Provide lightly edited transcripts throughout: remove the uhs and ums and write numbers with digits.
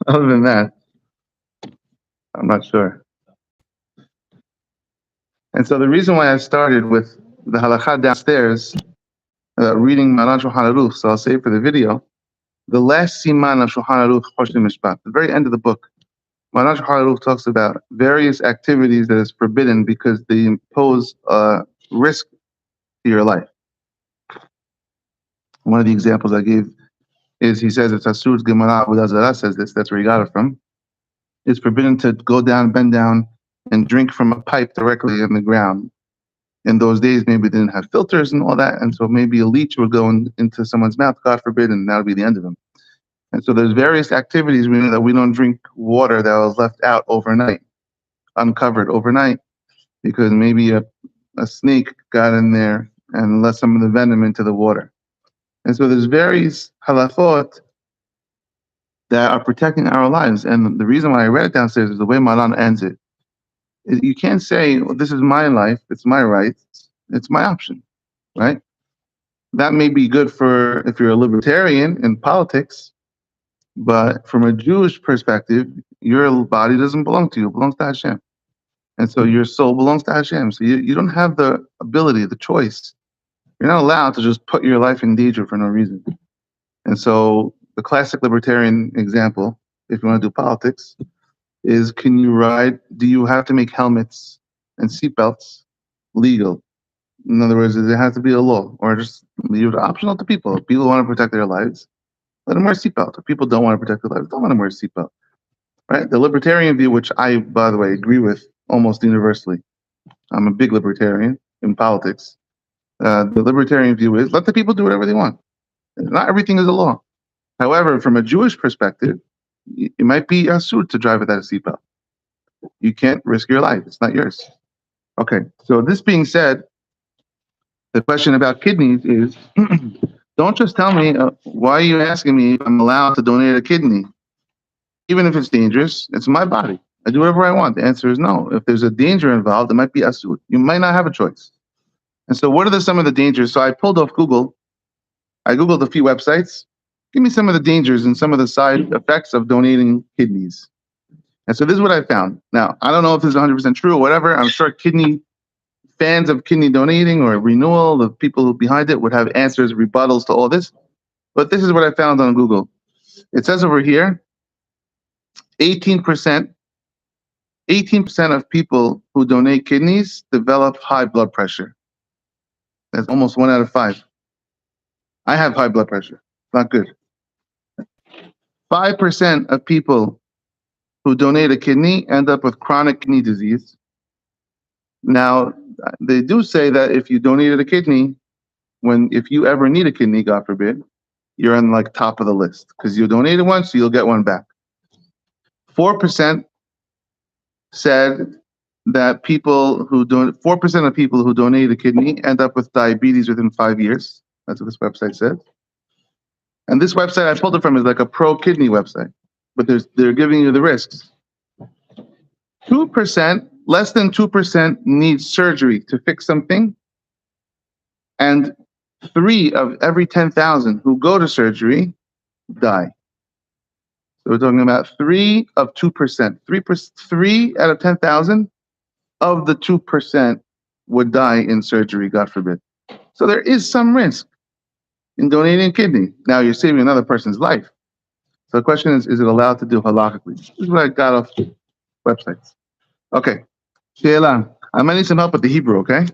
Other than that, I'm not sure. And so the reason why I started with the halakha downstairs, reading Maran Shulchan Aruch, so I'll say for the video, the last siman of Shulchan Aruch, Choshim Mishpat, the very end of the book, Maran Shulchan Aruch talks about various activities that is forbidden because they impose a risk to your life. One of the examples I gave is he says it's Asur's Gemara Avodah Zarah says this, that's where he got it from. It's forbidden to go down, bend down, and drink from a pipe directly in the ground. In those days, maybe they didn't have filters and all that, and so maybe a leech would go into someone's mouth, God forbid, and that would be the end of him. And so there's various activities we know that we don't drink water that was left out overnight, uncovered overnight, because maybe a snake got in there and let some of the venom into the water. And so there's various halachot that are protecting our lives. And the reason why I read it downstairs is the way Maran ends it. You can't say, well, this is my life, it's my right, it's my option, right? That may be good for if you're a libertarian in politics, but from a Jewish perspective, your body doesn't belong to you, it belongs to Hashem. And so your soul belongs to Hashem. So you don't have the ability, the choice. You're not allowed to just put your life in danger for no reason. And so the classic libertarian example, if you want to do politics, is can you ride, do you have to make helmets and seatbelts legal? In other words, there has to be a law, or just leave it optional to people. If people want to protect their lives, let them wear a seatbelt. If people don't want to protect their lives, don't let them wear a seatbelt. Right? The libertarian view, which I, by the way, agree with almost universally. I'm a big libertarian in politics. The libertarian view is let the people do whatever they want. Not everything is a law. However, from a Jewish perspective, it might be asur to drive without a seatbelt. You can't risk your life. It's not yours. Okay, so this being said, the question about kidneys is, don't just tell me, why are you asking me if I'm allowed to donate a kidney? Even if it's dangerous, it's my body. I do whatever I want. The answer is no. If there's a danger involved, it might be asur. You might not have a choice. And so what are some of the dangers? So I pulled off Google. I Googled a few websites. Give me some of the dangers and some of the side effects of donating kidneys. And so this is what I found. Now, I don't know if this is 100% true or whatever. I'm sure fans of kidney donating or renewal, the people behind it would have answers, rebuttals to all this. But this is what I found on Google. It says over here, 18% of people who donate kidneys develop high blood pressure. That's almost 1 out of 5. I have high blood pressure. Not good. 5% of people who donate a kidney end up with chronic kidney disease. Now, they do say that if you donated a kidney, if you ever need a kidney, God forbid, you're on like top of the list because you donated one, so you'll get one back. 4% said that 4% of people who donate a kidney end up with diabetes within 5 years. That's what this website says. And this website I pulled it from is like a pro-kidney website, but they're giving you the risks. 2%, less than 2% need surgery to fix something, and 3 of every 10,000 who go to surgery die. So we're talking about 3 of 2%. 3 out of 10,000 of the 2% would die in surgery, God forbid. So there is some risk in donating a kidney. Now you're saving another person's life. So the question is it allowed to do halakhically? This is what I got off websites. Okay. Sheila, I might need some help with the Hebrew, okay?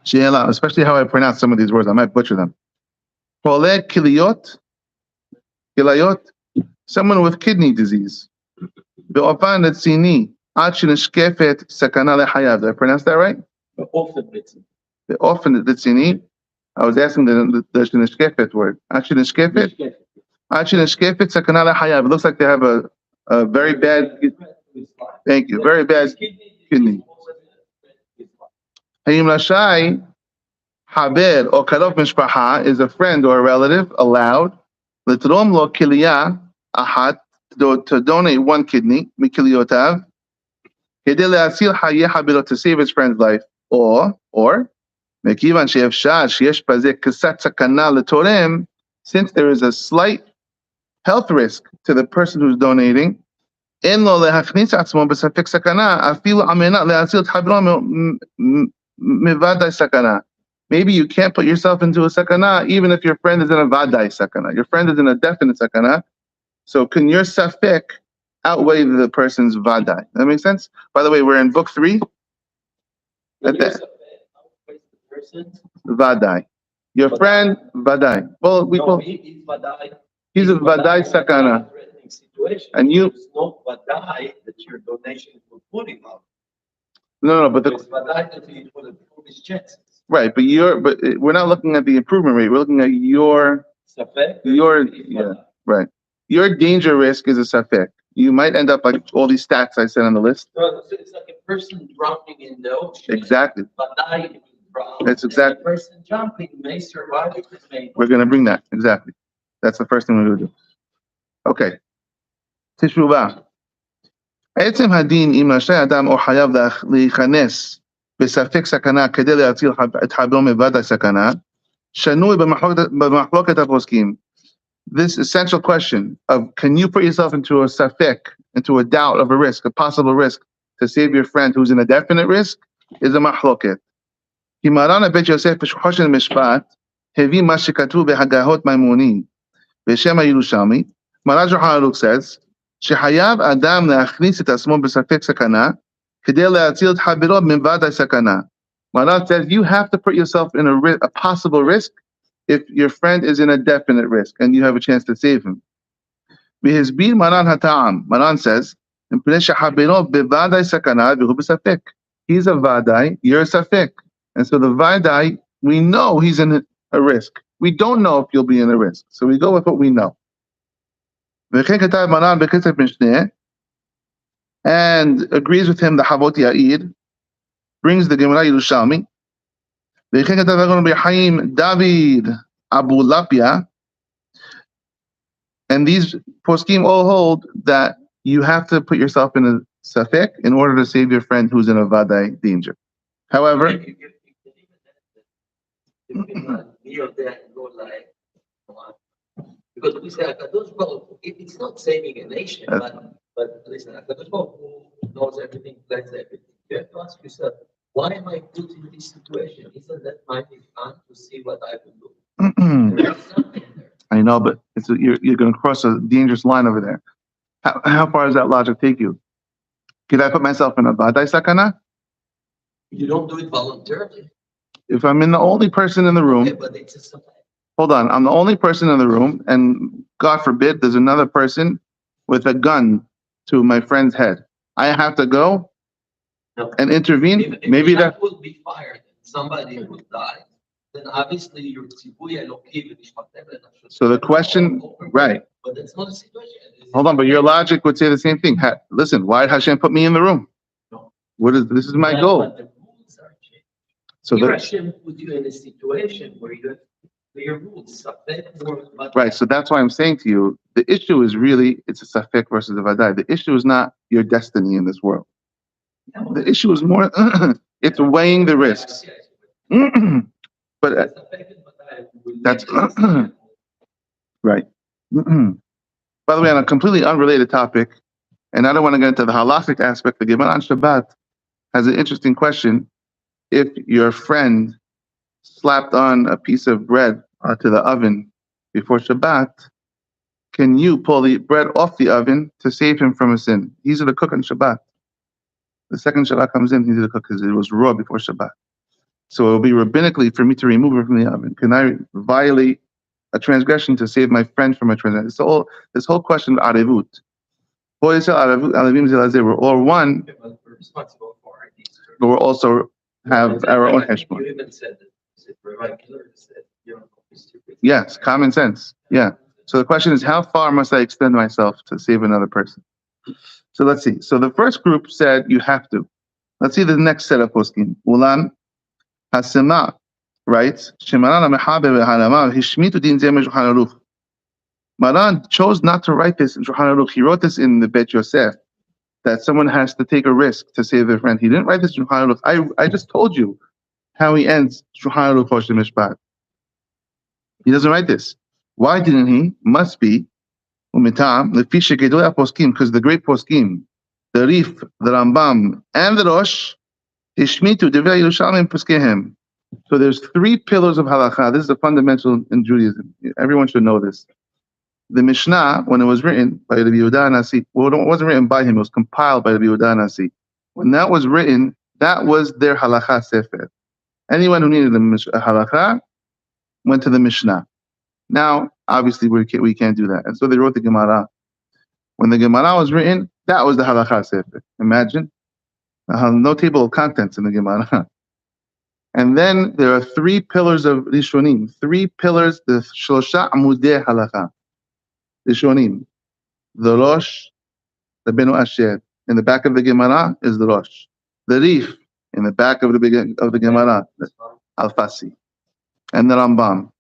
Sheila, especially how I pronounce some of these words. I might butcher them. Chole kilayot, someone with kidney disease. Be'ofan letzini, ad sheneshkefet sakana lechayav. Did I pronounce that right? Be'ofan letzini. I was asking the sheneshkefet word. Ad sheneshkefet sakana lechayav. It looks like they have a very bad. Thank you. Very bad kidney. Hayim Shaaey, Haber or Karov Mishpaha is a friend or a relative allowed L'trom lo kiliya ahat to donate one kidney mikiliyotav kedei le'asil hayeh habero to save his friend's life or mekivan she'efshar sheyesh bazeh kasat sakana l'torem, since there is a slight health risk to the person who's donating, maybe you can't put yourself into a sakana even if your friend is in a vadai sakana. Your friend is in a definite sakana. So can your safek outweigh the person's vadai? That makes sense? By the way, we're in book 3. Vadai. Your friend, vadai. Well, he's a vadai sakana. And you, there's no vadai that your donation will put him out. no, but There's vadai that he will improve his chances. right, but we're not looking at the improvement rate. We're looking at your right. Your danger risk is a safek. You might end up like all these stats I said on the list. So it's like a person drowning in the ocean. Exactly. Vadai will drown. That's exactly. The person jumping may survive. We're going to bring that exactly. That's the first thing we're going to do. Okay. Teshuvah. עצם הדין אם רשאי אדם או חייב להיכנס בספק סכנה כדי להציל את חברו מוודאי סכנה, שנוי במחלוקת הפוסקים. This essential question of can you put yourself into a safek, into a doubt of a risk, a possible risk to save your friend who's in a definite risk, is a mahloket. כי מרן הבית יוסף בשולחו של משפט הביא מה שכתוב בהגהות מימונים בשם הירושלמי. מרן שולחן ערוך says שחייב אדם להכניס את עצמו בספק סכנה כדי להציל את חברו מוודאי סכנה. Maran says you have to put yourself in a possible risk if your friend is in a definite risk and you have a chance to save him. Bihizbir Maran hatam. Maran says, he's a vadai, you're a safek. And so the vadai, we know he's in a risk. We don't know if you'll be in a risk. So we go with what we know. And agrees with him the Havot Ya'id, brings the Gemara Yerushalmi. David Abu Lapia, and these poskim all hold that you have to put yourself in a safek in order to save your friend who's in a vadai danger. However, because we say it's not saving a nation, but listen, who knows everything, plans everything. You have to ask yourself, why am I put in this situation? Isn't that my fun to see what I can do? There is something there. I know, but you're going to cross a dangerous line over there. How far does that logic take you? Could I put myself in a vadai sakana? You don't do it voluntarily. If I'm the only person in the room, okay, but it's a hold on, I'm the only person in the room, and God forbid, there's another person with a gun to my friend's head. I have to go and intervene. If maybe that will be fired, somebody will die. Then obviously your tzibuy eloki. So the question, right? But that's not a situation. Hold on, but your logic would say the same thing. Listen, why did Hashem put me in the room? No. This is my goal. But the rules are changed. So Hashem put you in a situation where you have clear rules. Right. So that's why I'm saying to you, the issue is really it's a safek versus a vadai. The issue is not your destiny in this world. The issue is more it's weighing the risks. But that's right. By the way, on a completely unrelated topic, and I don't want to get into the halachic aspect, the Gemara on Shabbat has an interesting question. If your friend slapped on a piece of bread onto the oven before Shabbat, can you pull the bread off the oven to save him from a sin? He's going to cook on Shabbat. The second Shabbat comes in, he's going to cook because it was raw before Shabbat. So it will be rabbinically for me to remove it from the oven. Can I violate a transgression to save my friend from a transgression? So this whole question of arevut. We're all one, but we're also have our own heshbon. You even said that. Yes, common sense. Yeah. So the question is, how far must I extend myself to save another person? So let's see. So the first group said you have to. Let's see the next set of poskim. Ulan Hasema writes, Maran chose not to write this in Shulchan Aruch. He wrote this in the Bet Yosef, that someone has to take a risk to save their friend. He didn't write this in Shulchan Aruch. I just told you how he ends Shulchan Aruch Chosh Mishpat. He doesn't write this. Why didn't he? Must be Because the great poskim, the Rif, the Rambam, and the Rosh, Ishmitu Divrei Yerushalayim Poskehem. So there's three pillars of halakha. This is a fundamental in Judaism. Everyone should know this. The Mishnah, when it was written by Rabbi Yehuda Nasi, well, it wasn't written by him, it was compiled by Rabbi Yehuda Nasi. When that was written, that was their halakha sefer. Anyone who needed a halakha went to the Mishnah. Now, obviously, we can't do that. And so they wrote the Gemara. When the Gemara was written, that was the halakha sefer. Imagine. No table of contents in the Gemara. And then there are three pillars of Rishonim. Three pillars, the Shlosha Amudei halakha. Rishonim. The Rosh, the Benu Asher. In the back of the Gemara is the Rosh. The Rif, in the back of the Gemara, Al-Fasi. And the Rambam.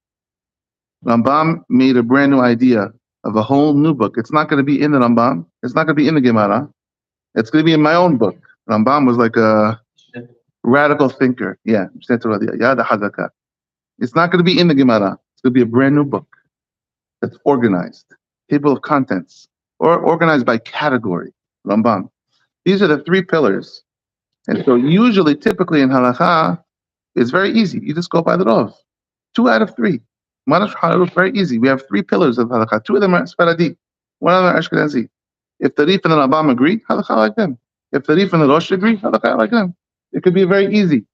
Rambam made a brand new idea of a whole new book. It's not going to be in the Rambam. It's not going to be in the Gemara. It's going to be in my own book. Rambam was like a radical thinker. Yeah. It's not going to be in the Gemara. It's going to be a brand new book that's organized. Table of contents. Or organized by category. Rambam. These are the three pillars. And so usually, typically in halakha, it's very easy. You just go by the Rav. 2 out of 3. Manash Halakha, very easy. We have 3 pillars of halakha. 2 of them are Sfaradi. 1 of them are Ashkenazi. If the Rif and the Rambam agree, halakha like them. If the Rif and the Rosh agree, halakha like them. It could be very easy.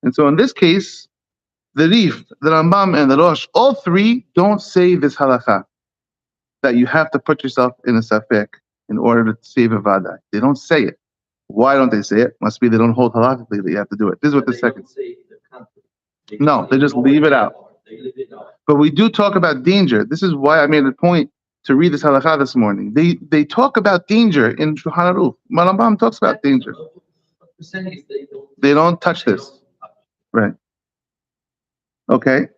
And so in this case, the Rif, the Rambam, and the Rosh, all 3 don't say this halakha, that you have to put yourself in a safek in order to save a vadai. They don't say it. Why don't they say it? Must be they don't hold halakhically that you have to do it. This is what the second. No, they just leave it out. But we do talk about danger. This is why I made a point to read this halakha this morning. They talk about danger in Shulchan Aruch. Rambam talks about danger. They don't touch this. Right. Okay.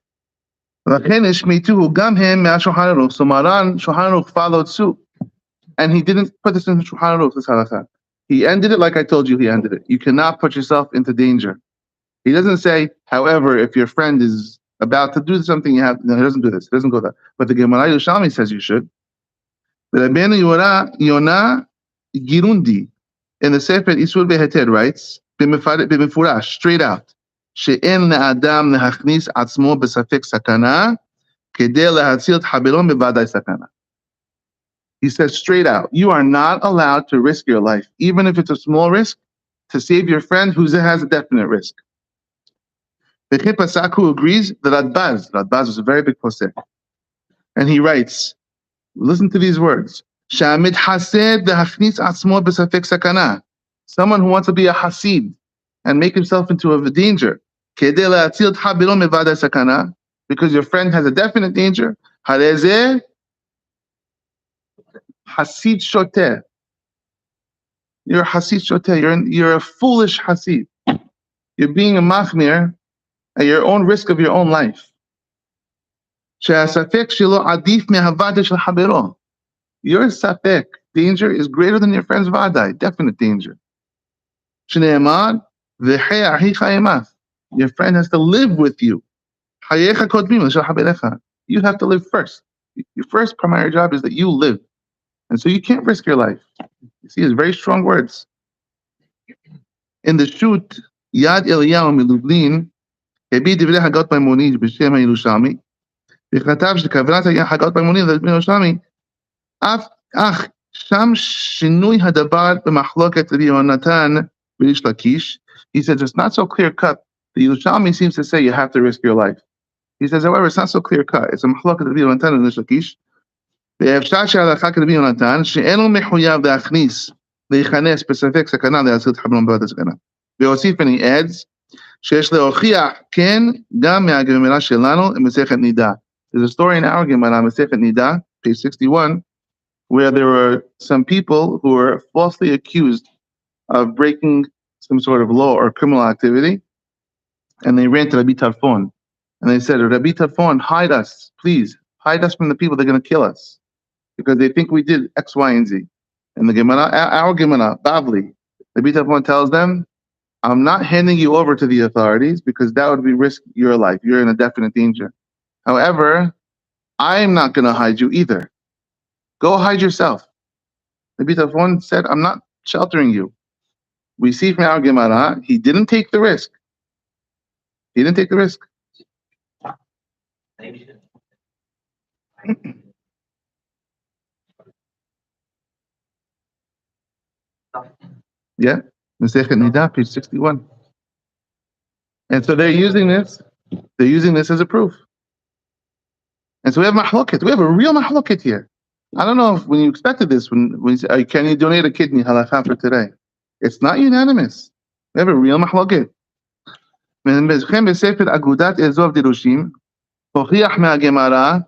So Maran Shulchan Aruch followed suit. And he didn't put this in Shulchan Aruch, this halakha. He ended it like I told you he ended it. You cannot put yourself into danger. He doesn't say, however, if your friend is about to do something, you have. No, he doesn't do this. He doesn't go there. But the Gemara Yerushalmi says you should. But Yonah Girundi in the Sefer Isur Beheter writes, B'mefurash, straight out, she'en le'adam lehachnis atzmo b'safek sakana kedei lehatzil et habero mevadai sakana. He says straight out, you are not allowed to risk your life, even if it's a small risk, to save your friend who has a definite risk. The Pasak who agrees, the Radbaz is a very big posek. And he writes, listen to these words. Someone who wants to be a hasid and make himself into a danger, because your friend has a definite danger, Hasid Shoteh. You're a Hasid Shoteh. You're a foolish Hasid. You're being a machmir at your own risk of your own life. Your safek, danger, is greater than your friend's vadai, definite danger. Your friend has to live with you. You have to live first. Your first primary job is that you live. And so you can't risk your life. You see, it's very strong words. In the shoot, Yad Eliyahu Milublin, Hebi Divrei Hagot Maimoni B'Shem HaYerushalmi, V'chatav Shekavrat Hagot Maimoni B'Yerushalmi, Ach Sham Shinui Hadabar B'Machloket Rabbi Yonatan B'Rish Lakish. He says it's not so clear cut. The Yerushalmi seems to say you have to risk your life. He says, however, it's not so clear cut. It's a Machloket Rabbi Yonatan and B'Rish Lakish. ואפשר שההלכה כרבי יונתן, שאינו מחויב להכניס, להיכנס בספק סכנה, להציל את חבלון בבת הסכנה. והוסיף and he adds, שיש להוכיח כן, גם מהגמרא שלנו, מסכת נידה. There's a story in our Gemara, מסכת נידה, page 61, where there were some people who were falsely accused of breaking some sort of law or criminal activity, and they ran to Rabbi Tarfon, and they said, Rabbi Tarfon, hide us, please, hide us from the people, they're going to kill us. Because they think we did X, Y, and Z. And the Gemara, our Gemara, Bavli, the Bitafon tells them, I'm not handing you over to the authorities because that would be risk your life. You're in a definite danger. However, I'm not going to hide you either. Go hide yourself. Maybe the one said, I'm not sheltering you. We see from our Gemara, he didn't take the risk. He didn't take the risk. Yeah, Masechet Nida, page 61. And so they're using this as a proof. And so we have mahloket. We have a real mahloket here. I don't know if when you expected this, when you say, can you donate a kidney halakha for today? It's not unanimous. We have a real mahloket. בספר אגודת אזוב דירושים, הוכיח מהגמרא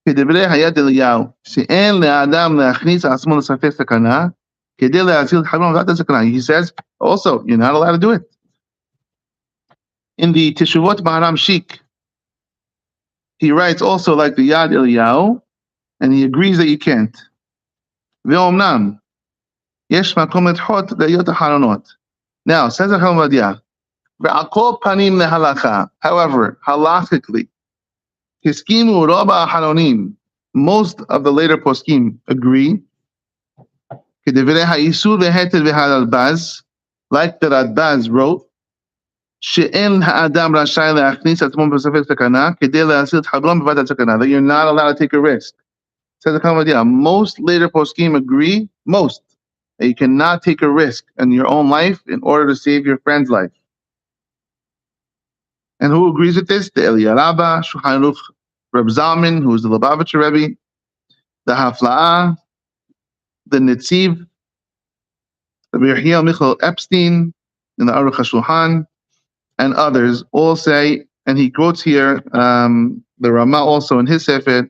כדברי היד אליהו, שאין לאדם להכניס עצמו לספק סכנה, כדי להציל את חברו מוות הסכנה. He says, also, you're not allowed to do it. In the Teshuvot Maharam Shik, he writes also like the Yad Eliyahu, and he agrees that you can't. ואומנם, יש מקום לדחות ראיות אחרונות. Now, says Acham Vadia, ve'al panim lehalacha. However, halachically, hiskimu roba aharonim. Most of the later poskim agree. Kedevrei ha'isur ve'heter ve'halbaz, like the Radbaz wrote, she'en ha'adam rashai le'achnis atzmo b'safek sakana, kedei le'asil t'chabron b'vad sakana, that you're not allowed to take a risk. Says Acham Vadia, most later poskim agree, most, that you cannot take a risk in your own life in order to save your friend's life. And who agrees with this? The Eliyahu Rabbah, Shulchan Aruch, Reb Zalman, who is the Lubavitcher Rebbe, the Hafla'ah, the Netziv, the Yehiel Michael Epstein, in the Aruch HaShulchan, and others all say, and he quotes here, the Ramah also in his Sefer,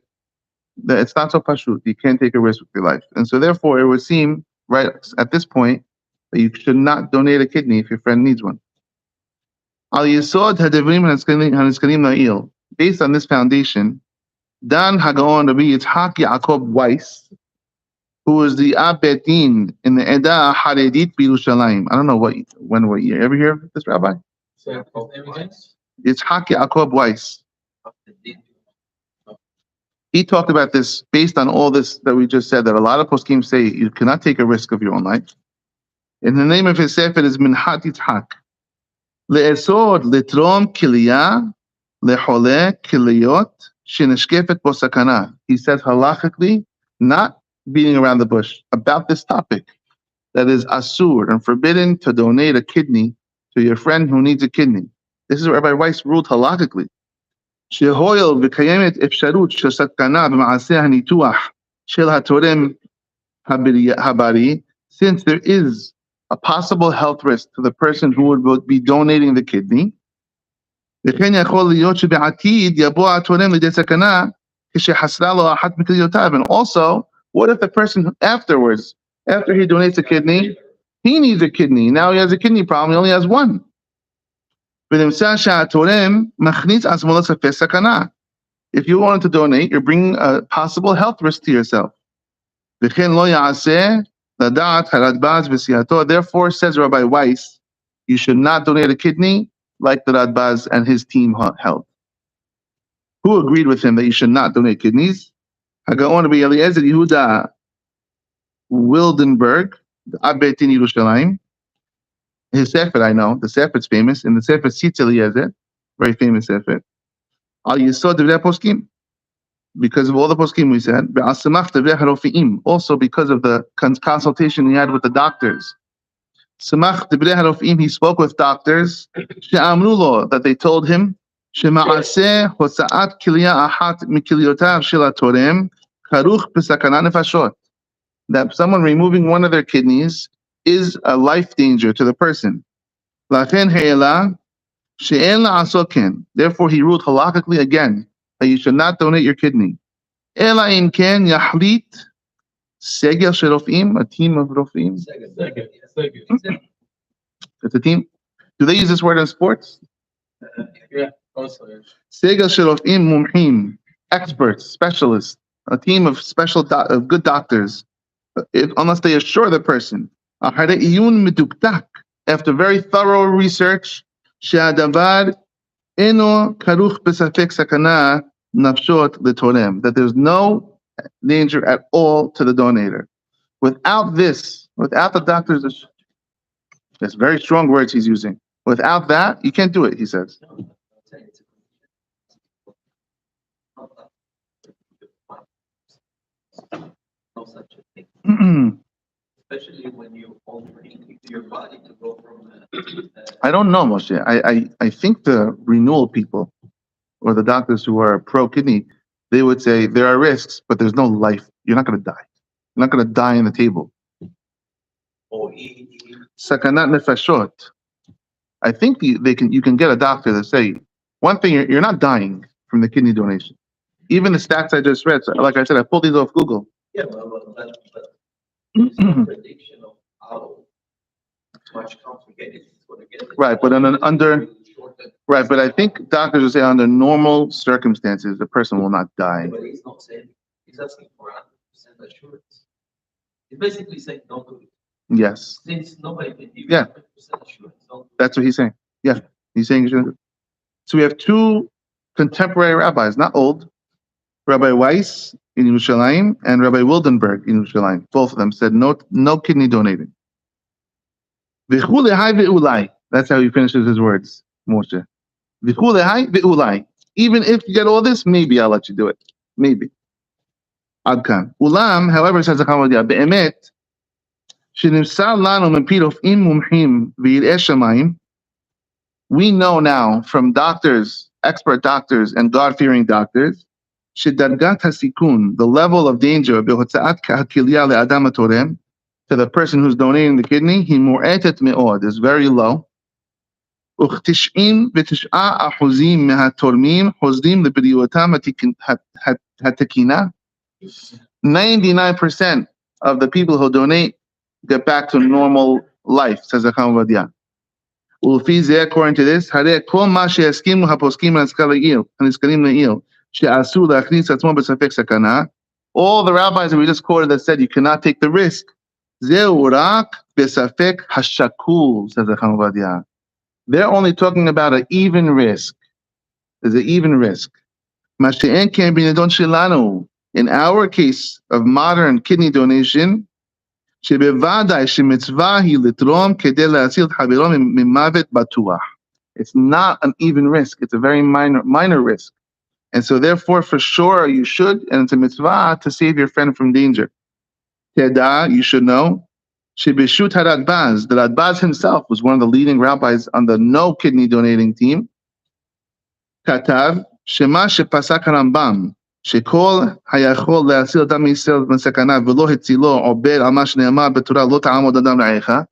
that it's not so pashut. You can't take a risk with your life. And so therefore, it would seem, right at this point, that you should not donate a kidney if your friend needs one. Al Yesod Hadevrim Hanizkarim Na'il. Based on this foundation, Dan Hagaon Rabbi Yitzhak Yaakov Weiss, who was the Ab Bet Din in the Eda Haredit Yerushalayim. I don't know what year. Ever hear of this rabbi? Yitzhak Yaakov Weiss. He talked about this based on all this that we just said, that a lot of poskim say you cannot take a risk of your own life. And the name of his sefer is Minhat Yitzhak. לאסור לתרום כליה לחולה כליות שנשקפת בו סכנה. He says halachically, not beating around the bush, about this topic, that is asur and forbidden to donate a kidney to your friend who needs a kidney. This is what Rabbi Weiss ruled halachically. שהואיל וקיימת אפשרות של סכנה במעשה הניתוח של התורם הבריא, since there is a possible health risk to the person who would be donating the kidney. And also, what if the person afterwards, after he donates a kidney, he needs a kidney. Now he has a kidney problem, he only has one. If you wanted to donate, you're bringing a possible health risk to yourself. The daat, therefore, says Rabbi Weiss, you should not donate a kidney like the Radbaz and his team held. Who agreed with him that you should not donate kidneys? Hagaon Rabbi Eliezer Yehuda Wildenberg, the Ab Bet Din Yerushalayim. His sefer, I know, the sefer is famous, and the sefer Tzitz Eliezer, very famous sefer. Al Yesod Divrei Poskim. Because of all the poskim we said, also because of the consultation he had with the doctors. He spoke with doctors that they told him that someone removing one of their kidneys is a life danger to the person. Therefore, he ruled halakhically again that you should not donate your kidney. Ela im ken yahlit segel sherofim, a team of rofim. It's a team. Do they use this word in sports? Yeah, also. Segel sherofim mumhim, experts, specialists, a team of of good doctors, unless they assure the person. After very thorough research, she'adavar eno karuch besafek sakana nafshot letorem, that there's no danger at all to the donator. Without this, without the doctor's, that's very strong words he's using. Without that, you can't do it, he says. No such a thing. Especially when you open your body to go from. I don't know, Moshe. I think the renewal people or the doctors who are pro-kidney, they would say there are risks, but there's no life. You're not going to die. You're not going to die on the table. Sakanat nefashot. I think you can get a doctor to say, one thing, you're not dying from the kidney donation. Even the stats I just read, so like I said, I pulled these off Google. Yeah, but there's no prediction of how much complicated it's going to get. Right, but right, but I think doctors will say under normal circumstances, the person will not die. Yeah, but he's not saying, he's asking for 100% assurance. He's basically saying don't do it. Yes. Since nobody can give 100% assurance. That's what he's saying. Yeah, he's saying you shouldn't. So we have two contemporary rabbis, not old, Rabbi Weiss in Yerushalayim and Rabbi Wildenberg in Yerushalayim. Both of them said no kidney donating. That's how he finishes his words, Moshe. Even if you get all this, maybe I'll let you do it. Maybe. Adkan. Ulam, however, says the Chavadia, be'emet, shenimsar lanu mempid rof'im mumchim v'yirei shamayim. We know now from doctors, expert doctors, and God-fearing doctors, shedargat hasikun, the level of danger behotza'at ha'kilya le'adam hatorem, to the person who's donating the kidney, he mu'etet me'od, is very low. וכ-99% מהתורמים חוזרים לבריאותם התקינה. 99% of the people who donate get back to normal life, says the Chavadia. ולפי זה, according to this, הרי כל מה שיסכימו הפוסקים הנזכרים לעיל, שאסור להכניס עצמו בספק סכנה, all the rabbis that we just quoted that said you cannot take the risk, זהו רק בספק השקול, says the Chavadia. They're only talking about an even risk. There's an even risk. In our case of modern kidney donation, it's not an even risk. It's a very minor risk. And so therefore, for sure, you should, and it's a mitzvah to save your friend from danger. You should know. The Radbaz himself was one of the leading rabbis on the no kidney donating team. Katav, Shema shepasak Rambam, shekol hayachol le'asil adam yisrael b'sakana v'lo hetzilo obed al ma shne'amar b'torah lo ta'amod adam ra'echa.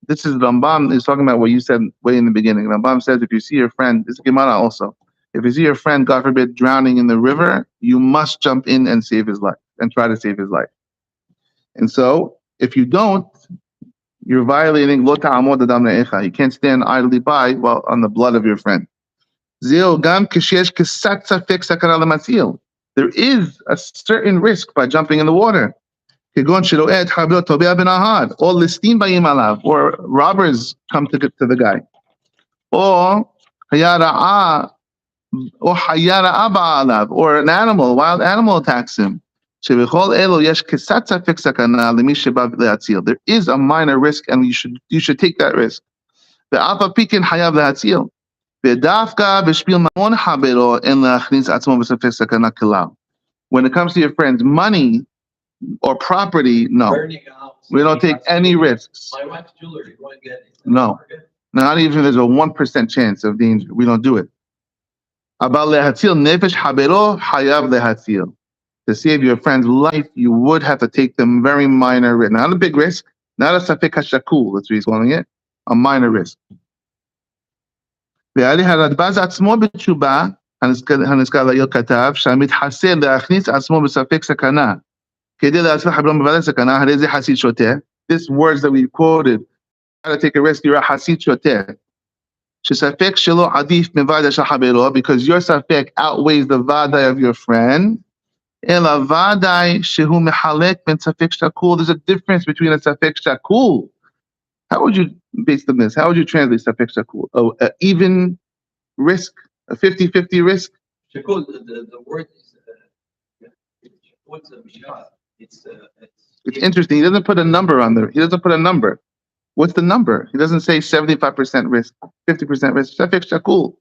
This is Rambam is talking about what you said way in the beginning. Rambam says if you see your friend, this is Gemara also, if you see your friend, God forbid, drowning in the river, you must jump in and save his life, and try to save his life. And so, if you don't, you're violating lo ta'amod adam ra'echa. You can't stand idly by while on the blood of your friend. There is a certain risk by jumping in the water. Or robbers come to the guy. Or an animal, a wild animal attacks him. There is a minor risk, and you should take that risk. When it comes to your friends, money or property, no. We don't take any risks. My wife's jewelry, you want to get it? No. Not even if there's a 1% chance of danger. We don't do it. To save your friend's life, you would have to take the very minor risk. Not a big risk, not a safek hashakul, that's what he's calling it, a minor risk. והרדב"ז עצמו בתשובה, הנזכר לעיל כתב, שהמתחסר להכניס עצמו בספק סכנה, כדי להצליח חברו בוודאי סכנה, הרי זה חסיד שוטה. This words that we quoted, how to take a risk, you're a חסיד שוטה. שספק שלו עדיף מוודאי של חברו, because your ספק outweighs the ודאי of your friend, אלא ודאי שהוא מחלק בין ספק שקול. There's a difference between a ספק שקול. How would you, based on this, how would you translate safek shakul? Oh, an even risk, a 50-50 risk? Shakul, the word is It's interesting. He doesn't put a number on there. He doesn't put a number. What's the number? He doesn't say 75% risk, 50% risk. Safek shakul.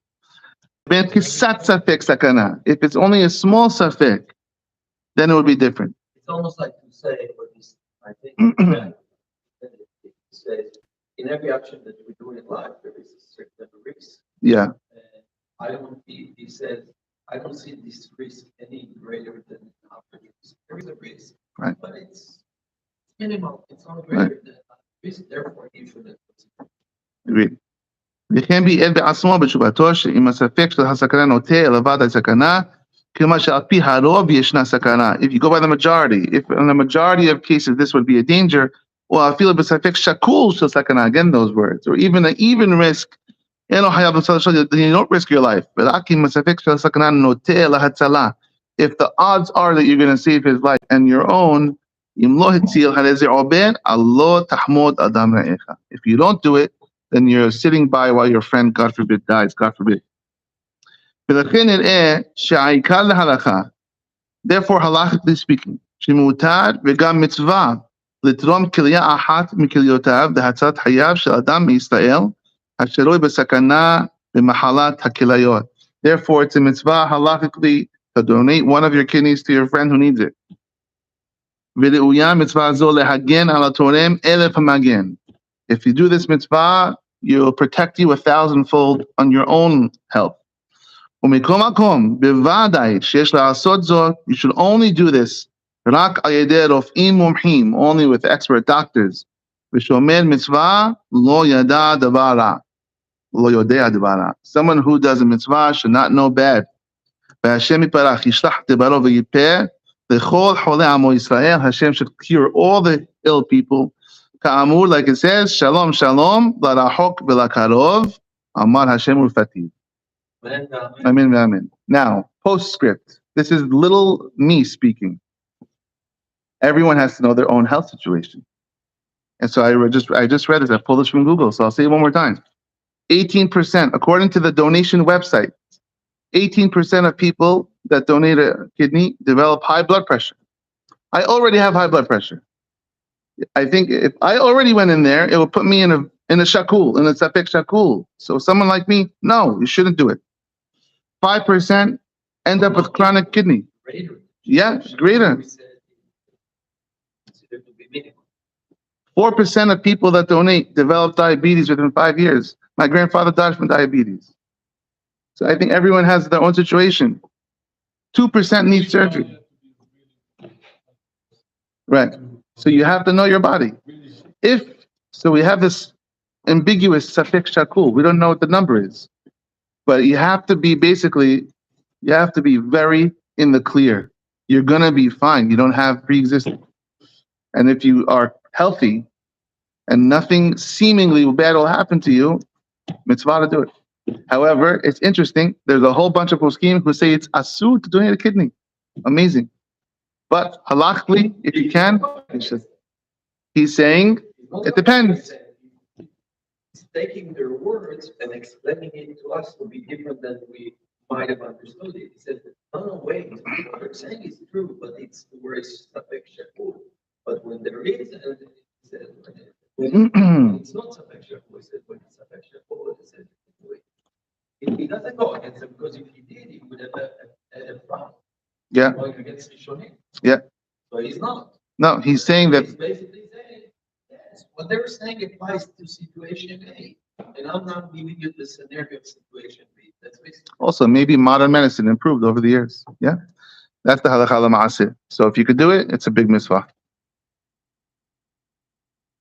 Ben kisat safek sakana. If it's only a small safek, then it would be different. It's almost like to say what is, I think, it says in every action that we do in life, there is a certain risk. Yeah. He says, I don't see this risk any greater than average risk. There is a risk, right, but it's minimal. It's not greater than risk, therefore you shouldn't. Agreed. וכן ביעד בעצמו בתשובתו שאם הספק של הסכנה נוטה לבד הסכנה, כלומר שעל פי הרוב ישנה סכנה. If you go by the majority, if in the majority of cases this would be a danger, well, אפילו בספק שקול של סכנה, again those words, or even an even risk, then you don't risk your life. ורק אם הספק של הסכנה נוטה להצלה, if the odds are that you're going to save his life and your own, אם לא הציל, הרי זה עובד, לא תחמוד אדם רעך. If you don't do it, then you're sitting by while your friend, God forbid, dies, God forbid. ולכן נראה שהעיקר להלכה, therefore halachically speaking, שמותר וגם מצווה לתרום כליה אחת מכליותיו להצלת חייו של אדם מישראל, השרוי בסכנה במחלת הכליות. Therefore it's a mitzvah halachically to donate one of your kidneys to your friend who needs it. ולראויה מצווה זו להגן על התורם 1,000 המגן. If you do this mitzvah, you'll protect you 1,000-fold on your own health. ומכל מקום, בוודאי שיש לעשות זאת, you should only do this רק על ידי רופאים מומחים, only with expert doctors. ושאומר מצווה לא ידע דבר רע. לא יודע דבר רע. Someone who does a mitzvah should not know bad. והשם יתברך ישלח דברו ויפה לכל חולי עמו ישראל. Hashem should cure all the ill people. כאמור, like it says, Shalom, Shalom, לרחוק ולקרוב, אמר השם ולפתיו. Amen, amen. Now, postscript. This is little me speaking. Everyone has to know their own health situation. And so I just read this. I pulled this from Google, so I'll say it one more time. 18%, according to the donation website, 18% of people that donate a kidney develop high blood pressure. I already have high blood pressure. I think if I already went in there, it would put me in a shakul, in a safek shakul. So someone like me, no, you shouldn't do it. 5% end up with chronic kidney. Yeah, greater. 4% of people that donate develop diabetes within 5 years. My grandfather died from diabetes. So I think everyone has their own situation. 2% need surgery. Right. So you have to know your body. So we have this ambiguous safek shakul. We don't know what the number is. But you have to be very in the clear. You're going to be fine. You don't have pre-existing. And if you are healthy and nothing seemingly bad will happen to you, mitzvah to do it. However, it's interesting. There's a whole bunch of poskim who say it's asur to donate a kidney. Amazing. But halachically, if you can, he's saying it depends. He's taking their words and explaining it to us to be different than we might have understood it. He said, no, wait, what you're saying is true, but it's the word safek shakul. But when there is, and he said, when it's not safek shakul, he said, when it's safek shakul, he said, he doesn't go against it, because if he did, he would have had a problem. Yeah. Going against Rishonim. Yeah. So he's not. No, he's saying that. He's basically saying, yes, what they're saying applies to situation A, and I'm not giving you the scenario of situation B. That's basically. Also, maybe modern medicine improved over the years. Yeah. That's the halakha l'ma'aseh. So if you could do it, it's a big mitzvah.